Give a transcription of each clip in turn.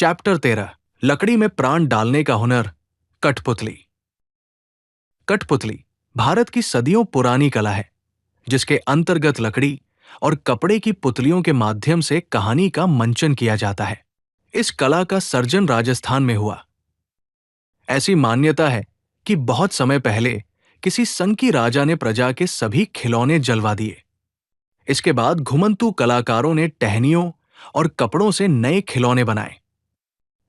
Chapter 13 लकड़ी में प्राण डालने का हुनर। कठपुतली। कठपुतली भारत की सदियों पुरानी कला है, जिसके अंतर्गत लकड़ी और कपड़े की पुतलियों के माध्यम से कहानी का मंचन किया जाता है। इस कला का सर्जन राजस्थान में हुआ। ऐसी मान्यता है कि बहुत समय पहले किसी संकी राजा ने प्रजा के सभी खिलौने जलवा दिए। इसके बाद घुमंतू कलाकारों ने टहनियों और कपड़ों से नए खिलौने बनाए।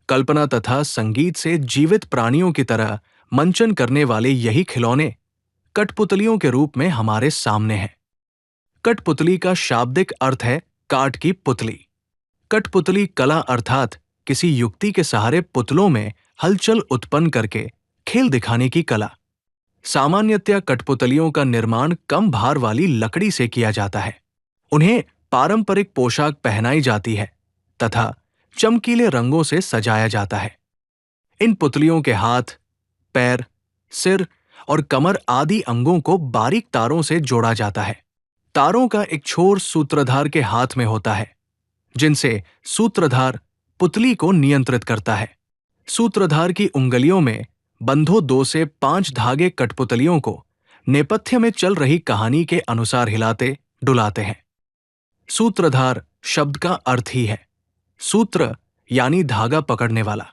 कल्पना तथा संगीत से जीवित प्राणियों की तरह मंचन करने वाले यही खिलौने कठपुतलियों के रूप में हमारे सामने हैं। कठपुतली का शाब्दिक अर्थ है काठ की पुतली। कठपुतली कला अर्थात किसी युक्ति के सहारे पुतलों में हलचल उत्पन्न करके खेल दिखाने की कला। सामान्यतया कठपुतलियों का निर्माण कम भार वाली लकड़ी से किया जाता है। उन्हें पारंपरिक पोशाक पहनाई जाती है तथा चमकीले रंगों से सजाया जाता है। इन पुतलियों के हाथ, पैर, सिर और कमर आदि अंगों को बारीक तारों से जोड़ा जाता है। तारों का एक छोर सूत्रधार के हाथ में होता है, जिनसे सूत्रधार पुतली को नियंत्रित करता है। सूत्रधार की उंगलियों में बंधो 2 से 5 धागे कठपुतलियों को नेपथ्य में चल रही कहानी के अनुसार हिलाते डुलाते हैं। सूत्रधार शब्द का अर्थ ही है सूत्र यानी धागा पकड़ने वाला।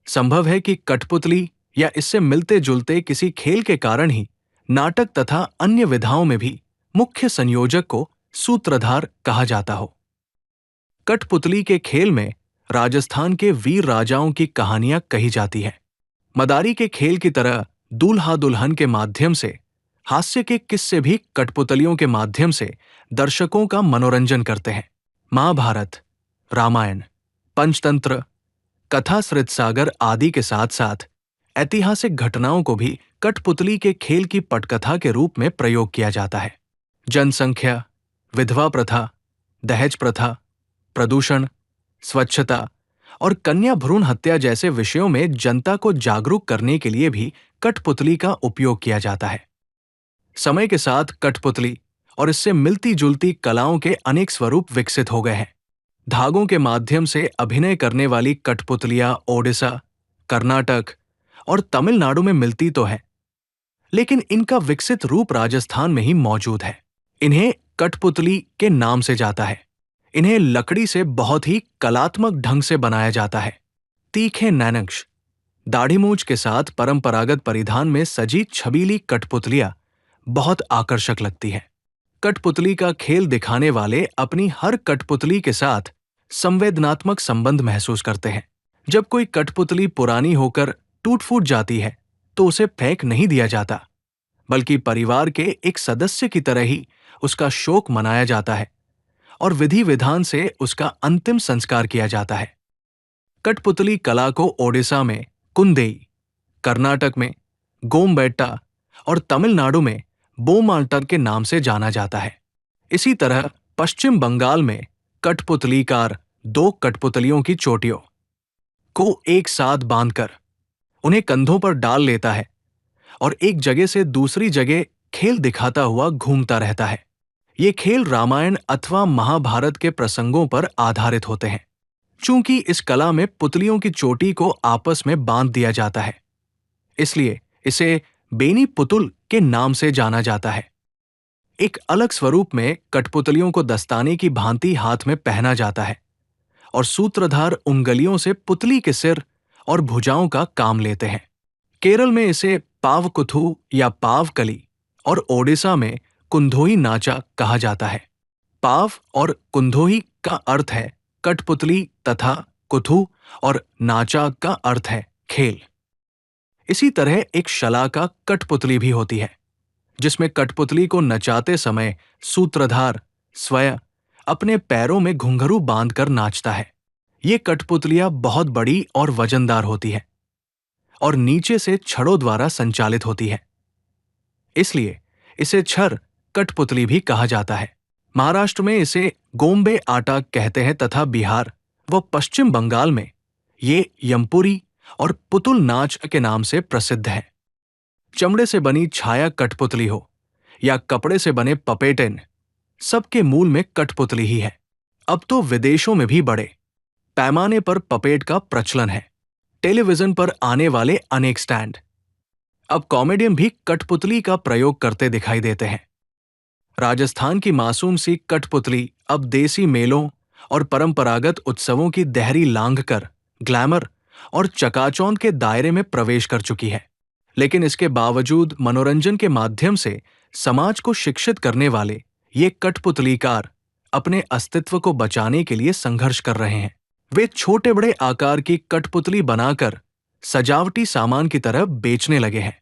संभव है कि कठपुतली या इससे मिलते जुलते किसी खेल के कारण ही नाटक तथा अन्य विधाओं में भी मुख्य संयोजक को सूत्रधार कहा जाता हो। कठपुतली के खेल में राजस्थान के वीर राजाओं की कहानियां कही जाती हैं। मदारी के खेल की तरह दूल्हा दुल्हन के माध्यम से हास्य के किस्से भी कठपुतलियों के माध्यम से दर्शकों का मनोरंजन करते हैं। महाभारत, रामायण, पंचतंत्र, कथा सृतसागर आदि के साथ साथ ऐतिहासिक घटनाओं को भी कठपुतली के खेल की पटकथा के रूप में प्रयोग किया जाता है। जनसंख्या, विधवा प्रथा, दहेज प्रथा, प्रदूषण, स्वच्छता और कन्या भ्रूण हत्या जैसे विषयों में जनता को जागरूक करने के लिए भी कठपुतली का उपयोग किया जाता है। समय के साथ कठपुतली और इससे मिलती जुलती कलाओं के अनेक स्वरूप विकसित हो गए हैं। धागों के माध्यम से अभिनय करने वाली कठपुतलियां ओडिशा, कर्नाटक और तमिलनाडु में मिलती तो है, लेकिन इनका विकसित रूप राजस्थान में ही मौजूद है। इन्हें कठपुतली के नाम से जाता है। इन्हें लकड़ी से बहुत ही कलात्मक ढंग से बनाया जाता है। तीखे नैनक्श, दाढ़ी मूंछ के साथ परंपरागत परिधान में सजी छबीली कठपुतलियां बहुत आकर्षक लगती है। कठपुतली का खेल दिखाने वाले अपनी हर कठपुतली के साथ संवेदनात्मक संबंध महसूस करते हैं। जब कोई कठपुतली पुरानी होकर टूट फूट जाती है तो उसे फेंक नहीं दिया जाता, बल्कि परिवार के एक सदस्य की तरह ही उसका शोक मनाया जाता है और विधि विधान से उसका अंतिम संस्कार किया जाता है। कठपुतली कला को ओडिशा में कुंदेई, कर्नाटक में गोमबेट्टा और तमिलनाडु में बोमाल्टर के नाम से जाना जाता है। इसी तरह पश्चिम बंगाल में कठपुतलीकार 2 कठपुतलियों की चोटियों को एक साथ बांधकर उन्हें कंधों पर डाल लेता है और एक जगह से दूसरी जगह खेल दिखाता हुआ घूमता रहता है। ये खेल रामायण अथवा महाभारत के प्रसंगों पर आधारित होते हैं। चूंकि इस कला में पुतलियों की चोटी को आपस में बांध दिया जाता है, इसलिए इसे बेनी पुतुल के नाम से जाना जाता है। एक अलग स्वरूप में कठपुतलियों को दस्ताने की भांति हाथ में पहना जाता है और सूत्रधार उंगलियों से पुतली के सिर और भुजाओं का काम लेते हैं। केरल में इसे पावकुथु या पावकली और ओडिशा में कुंधोई नाचा कहा जाता है। पाव और कुंधोई का अर्थ है कठपुतली तथा कुथु और नाचा का अर्थ है खेल। इसी तरह एक शलाका कठपुतली भी होती है, जिसमें कठपुतली को नचाते समय सूत्रधार स्वयं अपने पैरों में घुंघरू बांधकर नाचता है। ये कठपुतलियां बहुत बड़ी और वजनदार होती है और नीचे से छड़ों द्वारा संचालित होती है, इसलिए इसे छर कठपुतली भी कहा जाता है। महाराष्ट्र में इसे गोम्बे आटा कहते हैं तथा बिहार व पश्चिम बंगाल में ये यमपुरी और पुतुल नाच के नाम से प्रसिद्ध है। चमड़े से बनी छाया कठपुतली हो या कपड़े से बने पपेटेन, सबके मूल में कठपुतली ही है। अब तो विदेशों में भी बड़े पैमाने पर पपेट का प्रचलन है। टेलीविजन पर आने वाले अनेक स्टैंड। अब कॉमेडियन भी कठपुतली का प्रयोग करते दिखाई देते हैं। राजस्थान की मासूम सी कठपुतली अब देसी मेलों और परंपरागत उत्सवों की देहरी लांघ कर ग्लैमर और चकाचौंध के दायरे में प्रवेश कर चुकी है। लेकिन इसके बावजूद मनोरंजन के माध्यम से समाज को शिक्षित करने वाले ये कठपुतलीकार अपने अस्तित्व को बचाने के लिए संघर्ष कर रहे हैं। वे छोटे बड़े आकार की कठपुतली बनाकर सजावटी सामान की तरह बेचने लगे हैं।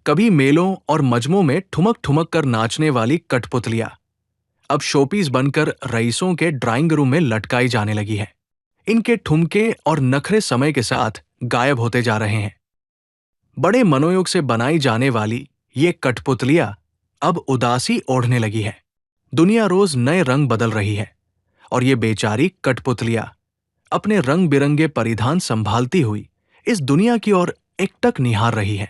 कभी मेलों और मजमों में ठुमक ठुमक कर नाचने वाली कठपुतलियां अब शोपीस बनकर रईसों के ड्राइंग रूम में लटकाई जाने लगी है। इनके ठुमके और नखरे समय के साथ गायब होते जा रहे हैं। बड़े मनोयोग से बनाई जाने वाली ये कठपुतलियां अब उदासी ओढ़ने लगी है। दुनिया रोज नए रंग बदल रही है और ये बेचारी कठपुतलियां अपने रंग बिरंगे परिधान संभालती हुई इस दुनिया की ओर एकटक निहार रही है।